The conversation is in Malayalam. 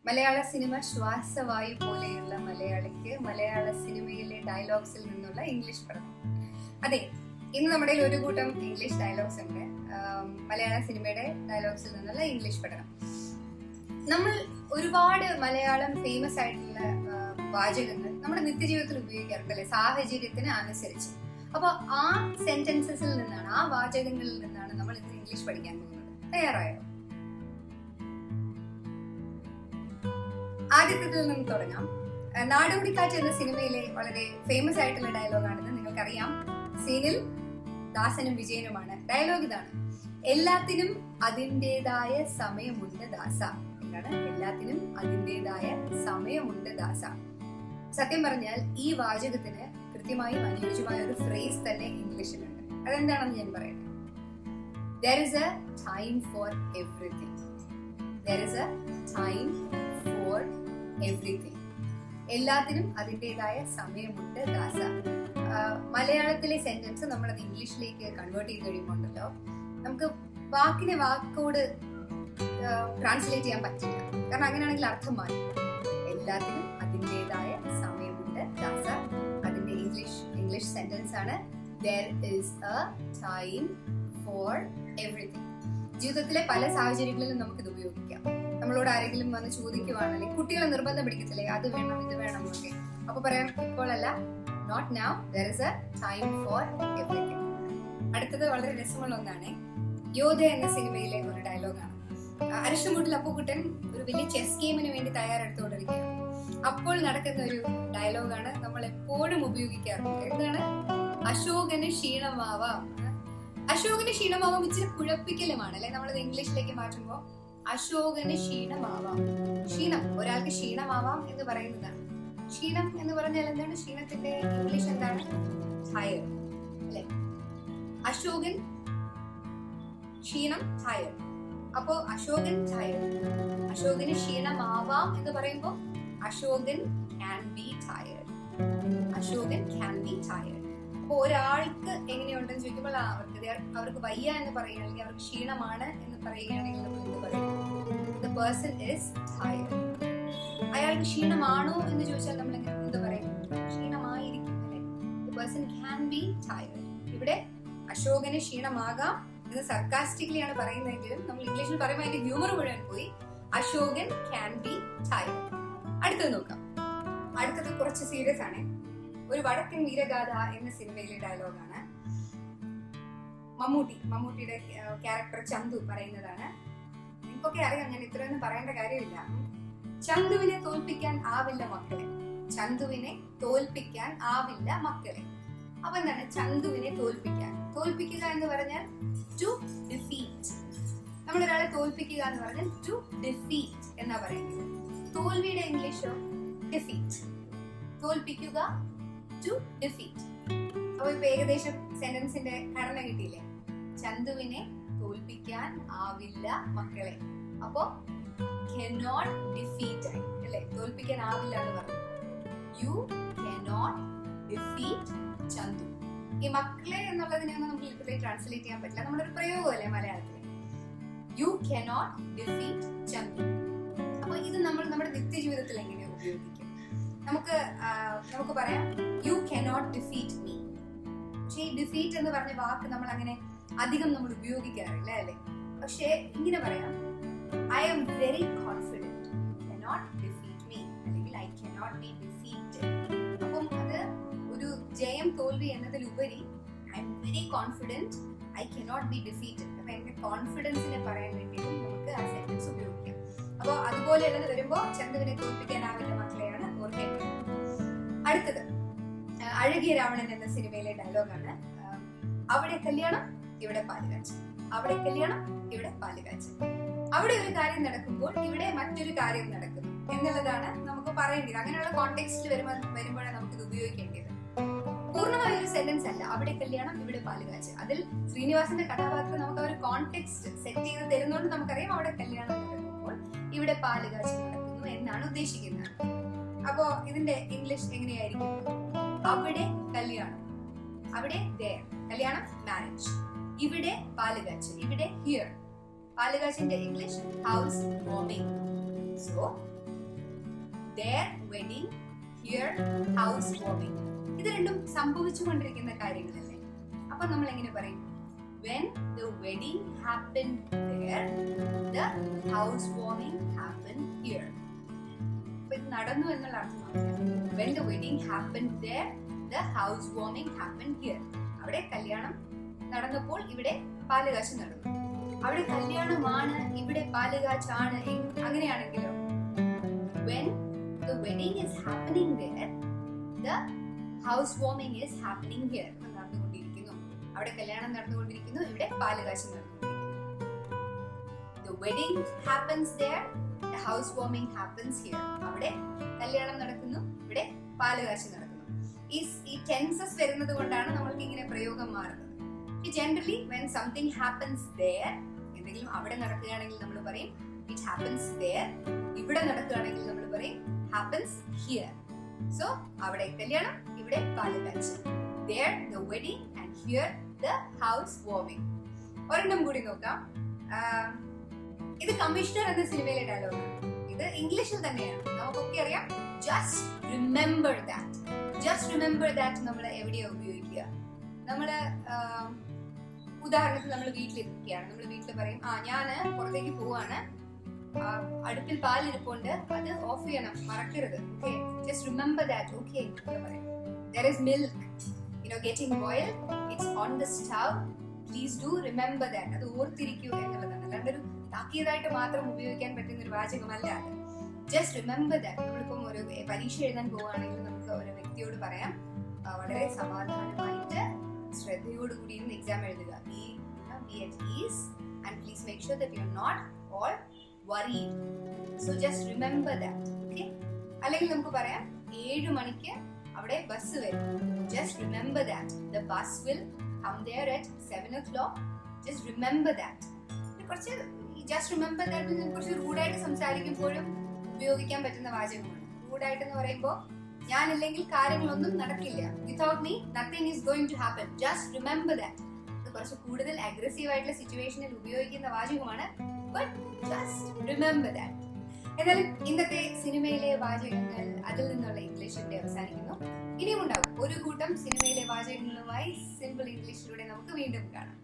മലയാള സിനിമ ശ്വാസവായു പോലെയുള്ള മലയാളിക്ക് മലയാള സിനിമയിലെ ഡയലോഗ്സിൽ നിന്നുള്ള ഇംഗ്ലീഷ് പഠനം. അതെ, ഇന്ന് നമ്മുടെ ഒരു കൂട്ടം ഇംഗ്ലീഷ് ഡയലോഗ്സ് ഉണ്ട്. മലയാള സിനിമയുടെ ഡയലോഗ്സിൽ നിന്നുള്ള ഇംഗ്ലീഷ് പഠനം. നമ്മൾ ഒരുപാട് മലയാളം ഫേമസ് ആയിട്ടുള്ള വാചകങ്ങൾ നമ്മുടെ നിത്യജീവിതത്തിൽ ഉപയോഗിക്കാറുണ്ട് അല്ലെ, സാഹചര്യത്തിന് അനുസരിച്ച്. അപ്പൊ ആ സെന്റൻസസിൽ നിന്നാണ്, ആ വാചകങ്ങളിൽ നിന്നാണ് നമ്മൾ ഇന്ന് ഇംഗ്ലീഷ് പഠിക്കാൻ പോകുന്നത്. തയ്യാറായോ? ആദ്യത്തിൽ നിന്ന് തുടങ്ങാം. നാടോടിക്കാറ്റ് എന്ന സിനിമയിലെ വളരെ ഫേമസ് ആയിട്ടുള്ള ഡയലോഗാണിത്. നിങ്ങൾക്കറിയാം, സീനിൽ ദാസനും വിജയനുമാണ്. ഡയലോഗ് ഇതാണ്: എല്ലാത്തിനും അതിൻ്റെതായ സമയമുണ്ട് ദാസ. എന്താണ്? എല്ലാത്തിനും അതിൻ്റെതായ സമയമുണ്ട് ദാസ. സത്യം പറഞ്ഞാൽ ഈ വാചകത്തിന് കൃത്യമായും അനുയോജ്യമായ ഒരു ഫ്രേസ് തന്നെ ഇംഗ്ലീഷിലുണ്ട്. അതെന്താണെന്ന് ഞാൻ പറയട്ടെ. There is a time for everything. There is a time for everything. എല്ലാത്തിനും അതിൻ്റെതായ സമയമുണ്ട് ദാസ. മലയാളത്തിലെ സെന്റൻസ് നമ്മളത് ഇംഗ്ലീഷിലേക്ക് കൺവേർട്ട് ചെയ്ത് കഴിയുമ്പോണ്ടല്ലോ, നമുക്ക് വാക്കിനെ വാക്കോട് ട്രാൻസ്ലേറ്റ് ചെയ്യാൻ പറ്റില്ല. കാരണം അങ്ങനെയാണെങ്കിൽ അർത്ഥം മാറും. എല്ലാത്തിനും അതിൻ്റെതായ സമയമുണ്ട് ദാസ. അതിന്റെ ഇംഗ്ലീഷ് സെന്റൻസ് ആണ് there is a time for everything. ജീവിതത്തിലെ പല സാഹചര്യങ്ങളിലും നമുക്കിത് ഉപയോഗിക്കാം. നമ്മളോട് ആരെങ്കിലും വന്ന് ചോദിക്കുവാണ്, അല്ലെങ്കിൽ കുട്ടികളെ നിർബന്ധം പിടിക്കത്തില്ലേ, അത് വേണം ഇത് വേണം എന്നൊക്കെ. അപ്പൊ പറയാം, ഇപ്പോഴല്ല, not now, there is a time for everything. അടുത്തത് വളരെ രസമുള്ള ഒന്നാണ്. യോധ എന്ന സിനിമയിലെ ഒരു ഡയലോഗാണ്. അരിഷ്ടമൂട്ടിൽ അപ്പുക്കുട്ടൻ ഒരു വലിയ ചെസ് ഗെയിമിന് വേണ്ടി തയ്യാറെടുത്തുകൊണ്ടിരിക്കുകയാണ്. അപ്പോൾ നടക്കുന്ന ഒരു ഡയലോഗാണ് നമ്മൾ എപ്പോഴും ഉപയോഗിക്കാറുണ്ട്. എന്താണ്? അശോകന് ക്ഷീണമാവാം. അശോകന് ക്ഷീണമാവാം ഇച്ചിരി കുഴപ്പിക്കലുമാണ് അല്ലെ, നമ്മളത് ഇംഗ്ലീഷിലേക്ക് മാറ്റുമ്പോൾ. അശോകന് ക്ഷീണമാവാം. ക്ഷീണം, ഒരാൾക്ക് ക്ഷീണമാവാം എന്ന് പറയുന്നതാണ്. ക്ഷീണം എന്ന് പറഞ്ഞാൽ എന്താണ്? ക്ഷീണത്തിന്റെ ഇംഗ്ലീഷ് എന്താണ്? ടയർ അല്ലെ. അശോകൻ ക്ഷീണം, ടയർ. അപ്പോ അശോകൻ ടയർ. അശോകന് ക്ഷീണമാവാം എന്ന് പറയുമ്പോൾ Ashokan can be tired. Ashokan can be tired. അപ്പൊ ഒരാൾക്ക് എങ്ങനെയുണ്ടെന്ന് ചോദിക്കുമ്പോൾ അവർക്ക് വയ്യ എന്ന് പറയുകയാണെങ്കിൽ, അവർക്ക് ക്ഷീണമാണ് എന്ന് പറയുകയാണെങ്കിൽ നമ്മൾ എന്ത് പറയും? The person is tired. അയാൾക്ക് ക്ഷീണമാണോ എന്ന് ചോദിച്ചാൽ നമ്മൾ എന്ത് പറയും? ക്ഷീണമായിരിക്കും അല്ലെ. The person can be tired. ഇവിടെ അശോകന് ക്ഷീണമാകാം എന്ന് സർക്കാസ്റ്റിക്കലി ആണ് പറയുന്നതെങ്കിലും നമ്മൾ ഇംഗ്ലീഷിൽ പറയുമ്പോൾ അതിന്റെ ഹ്യൂമർ മുഴുവൻ പോയി. Ashokan can be tired. അടുത്തത് നോക്കാം. അടുത്തത് കുറച്ച് സീരിയസ് ആണ്. ഒരു വടക്കൻ വീരഗാഥ എന്ന സിനിമയിലെ ഡയലോഗാണ്. മമ്മൂട്ടിയുടെ ക്യാരക്ടർ ചന്തു പറയുന്നതാണ്. നിങ്ങൾക്കൊക്കെ അറിയാം, ഞാൻ ഇത്രയൊന്നും പറയേണ്ട കാര്യമില്ല. ചന്തുവിനെ തോൽപ്പിക്കാൻ ആവില്ല മക്കളെ. ചന്തുവിനെ തോൽപ്പിക്കാൻ ആവില്ല മക്കളെ. അപ്പൊ എന്താണ് ചന്തുവിനെ തോൽപ്പിക്കുക എന്ന് പറഞ്ഞാൽ ടു ഡിഫീറ്റ്. നമ്മളൊരാളെ തോൽപ്പിക്കുക എന്ന് പറഞ്ഞാൽ ടു ഡിഫീറ്റ് എന്നാ പറയുന്നത്. തോൽവിയുടെ ഇംഗ്ലീഷോ ഡിഫീറ്റ്. തോൽപ്പിക്കുക, ടു ഡിഫീറ്റ്. അപ്പൊ ഇപ്പൊ ഏകദേശം സെന്റൻസിന്റെ ഘടന കിട്ടിയില്ലേ? ചന്തുവിനെ തോൽപ്പിക്കാൻ ആവില്ല മക്കളെ. അപ്പോ cannot defeat ആയി അല്ലെ. തോൽപ്പിക്കാൻ ആവില്ല എന്ന് പറഞ്ഞു. You cannot defeat Chandu. ഈ മക്കളെ എന്നുള്ളതിനെയൊന്നും നമുക്ക് ലിറ്ററലി ട്രാൻസ്ലേറ്റ് ചെയ്യാൻ പറ്റില്ല. നമ്മളൊരു പ്രയോഗമല്ലേ മലയാളത്തിൽ. You cannot defeat Chandu. അപ്പൊ ഇത് നമ്മൾ നമ്മുടെ നിത്യജീവിതത്തിൽ എങ്ങനെ ഉപയോഗിക്കും? നമുക്ക് പറയാം, യു കനോട്ട് ഡിഫീറ്റ് മീ. പക്ഷേ ഈ ഡിഫീറ്റ് എന്ന് പറഞ്ഞ വാക്ക് നമ്മൾ അങ്ങനെ അധികം നമ്മൾ ഉപയോഗിക്കാറില്ല അല്ലെ. പക്ഷേ ഇങ്ങനെ പറയാം, I am very confident cannot defeat me, അല്ലെങ്കിൽ ഐ കനോട്ട് ബി ഡിഫീറ്റഡ്. അപ്പം അത് ഒരു ജയം തോൽവി എന്നതിലുപരി I am very confident I cannot be defeated. അപ്പൊ എന്റെ കോൺഫിഡൻസിനെ പറയാൻ വേണ്ടിയിട്ടും നമുക്ക് ആ സെന്റൻസ് ഉപയോഗിക്കാം. അപ്പൊ അതുപോലെയുള്ളത് വരുമ്പോ ചന്തുവിനെ തോൽപ്പിക്കാനാവില്ല മക്കളെയാണ് ഓർക്കേണ്ടത്. അടുത്തത് അഴകിയ രാവണൻ എന്ന സിനിമയിലെ ഡയലോഗാണ്. അവിടെ കല്യാണം, ഇവിടെ പാലുകാച്ച്. അവിടെ കല്യാണം, ഇവിടെ പാലുകാച്ച്. അവിടെ ഒരു കാര്യം നടക്കുമ്പോൾ ഇവിടെ മറ്റൊരു കാര്യം നടക്കുന്നു എന്നുള്ളതാണ് നമുക്ക് പറയേണ്ടത്. അങ്ങനെയുള്ള കോണ്ടെക്സ്റ്റിൽ വരുമ്പോഴാണ് നമുക്കിത് ഉപയോഗിക്കേണ്ടത്. പൂർണ്ണമായ ഒരു സെന്റൻസ് അല്ല. അവിടെ കല്യാണം, ഇവിടെ പാലുകാച്ച്. അതിൽ ശ്രീനിവാസന്റെ കഥാപാത്രം നമുക്ക് ഒരു കോണ്ടെക്സ്റ്റ് സെറ്റ് ചെയ്ത് തരുന്നതുകൊണ്ട് നമുക്കറിയാം അവിടെ കല്യാണം നടക്കുമ്പോൾ ഇവിടെ പാലുകാച്ച് നടക്കുന്നു എന്നാണ് ഉദ്ദേശിക്കുന്നത്. അപ്പോ ഇതിന്റെ ഇംഗ്ലീഷ് എങ്ങനെയായിരിക്കും? അവിടെ കല്യാണം, അവിടെ there, കല്യാണം മാരേജ്. ഇവിടെ പാലുകാച്ച്, ഇവിടെ ഹിയർ. പാലുകാച്ചിന്റെ English house warming. So their wedding, here house warming. ഇത് രണ്ടും സംഭവിച്ചുകൊണ്ടിരിക്കുന്ന കാര്യങ്ങളല്ലേ. അപ്പൊ നമ്മൾ എങ്ങനെ പറയും? When the wedding happened there, the housewarming happened here. അപ്പൊ ഇത് നടന്നു എന്നുള്ള അർത്ഥമാണ്. When the wedding happened there, the housewarming happened here. അവിടെ കല്യാണം നടന്നപ്പോൾ ഇവിടെ പാലുകാച്ച് നടന്നു. അവിടെ കല്യാണമാണ്, ഇവിടെ പാലുകാച്ചാണ്. അങ്ങനെയാണെങ്കിലോ when the wedding is happening there, the housewarming is happening here. നടന്നുകൊണ്ടിരിക്കുന്നു. അവിടെ കല്യാണം നടന്നുകൊണ്ടിരിക്കുന്നു, ഇവിടെ പാലുകാച്ച് നടന്നുകൊണ്ടിരിക്കുന്നു. The wedding happens there, the housewarming happens here. അവിടെ കല്യാണം നടക്കുന്നു, ഇവിടെ പാലുകാച്ച് നടക്കുന്നു. ഈ ടെൻസസ് വരുന്നത് കൊണ്ടാണ് നമ്മൾക്ക് ഇങ്ങനെ പ്രയോഗം മാറുന്നത്. Generally when something happens there, എന്തെങ്കിലും അവിടെ നടക്കുകയാണെങ്കിൽ നമ്മൾ പറയും it happens there. ഇവിടെ നടക്കുകയാണെങ്കിൽ നമ്മൾ പറയും happens here. So അവിടെ കല്യാണം, ഇവിടെ പാലുകാച്ച്. There the wedding and here the house warming. ഒരെണ്ണം കൂടി നോക്കാം. ഇത് കമ്മീഷണർ എന്ന സിനിമയിലെ ഡയലോഗാണ്. ഇത് ഇംഗ്ലീഷിൽ തന്നെയാണ്, നമുക്കൊക്കെ അറിയാം. Just remember that. Just remember that നമ്മൾ എവിടെയാണ് ഉപയോഗിക്കുക? നമ്മള് ഉദാഹരണത്തിന് നമ്മൾ വീട്ടിലിരിക്കുകയാണ്. നമ്മൾ വീട്ടിൽ പറയും ഞാന് പുറത്തേക്ക് പോവാണ്, അടുപ്പിൽ പാലിരിപ്പുണ്ട്, അത് ഓഫ് ചെയ്യണം, മറക്കരുത്. Okay, just remember that. Okay പറയും. There is milk, getting boiled. It's on the stove. Please do remember that. അത് ഓർത്തിരിക്കുക എന്നുള്ളതാണ്. അല്ലാണ്ട് ഒരു താക്കീതായിട്ട് മാത്രം ഉപയോഗിക്കാൻ പറ്റുന്ന ഒരു വാചകമല്ല അത്. Just remember that. നമ്മളിപ്പം ഒരു പരീക്ഷ എഴുതാൻ പോവുകയാണെങ്കിൽ നമുക്ക് ഒരു വ്യക്തിയോട് പറയാം, വളരെ സമാധാനമായിട്ട് ശ്രദ്ധയോടുകൂടി ഇന്ന് എക്സാം എഴുതുക. Be at ease and please make sure that you're not all worried. So just remember that. Okay? അല്ലെങ്കിൽ നമുക്ക് പറയാം 7 മണിക്ക് അവിടെ ബസ് വരും. Just remember that. The bus will come there at 7 o'clock. Just remember that. കുറച്ച് just remember that കുറച്ച് റൂഡായിട്ട് സംസാരിക്കുമ്പോഴും ഉപയോഗിക്കാൻ പറ്റുന്ന വാചകമാണ്. റൂഡായിട്ട് എന്ന് പറയുമ്പോൾ ഞാനില്ലെങ്കിൽ കാര്യങ്ങളൊന്നും നടക്കില്ല. Without me, nothing is going to happen. Just remember that. ഇത് കുറച്ച് കൂടുതൽ അഗ്രസീവ് ആയിട്ടുള്ള സിറ്റുവേഷനിൽ ഉപയോഗിക്കുന്ന വാചകമാണ്. But just remember that. എന്നാലും ഇന്നത്തെ സിനിമയിലെ വാചകങ്ങൾ അതിൽ നിന്നുള്ള ഇംഗ്ലീഷിന്റെ അവസാനിക്കുന്നു. ഇനിയും ഉണ്ടാവും ഒരു കൂട്ടം സിനിമയിലെ വാചകങ്ങളുമായി സിമ്പിൾ ഇംഗ്ലീഷിലൂടെ നമുക്ക് വീണ്ടും കാണാം.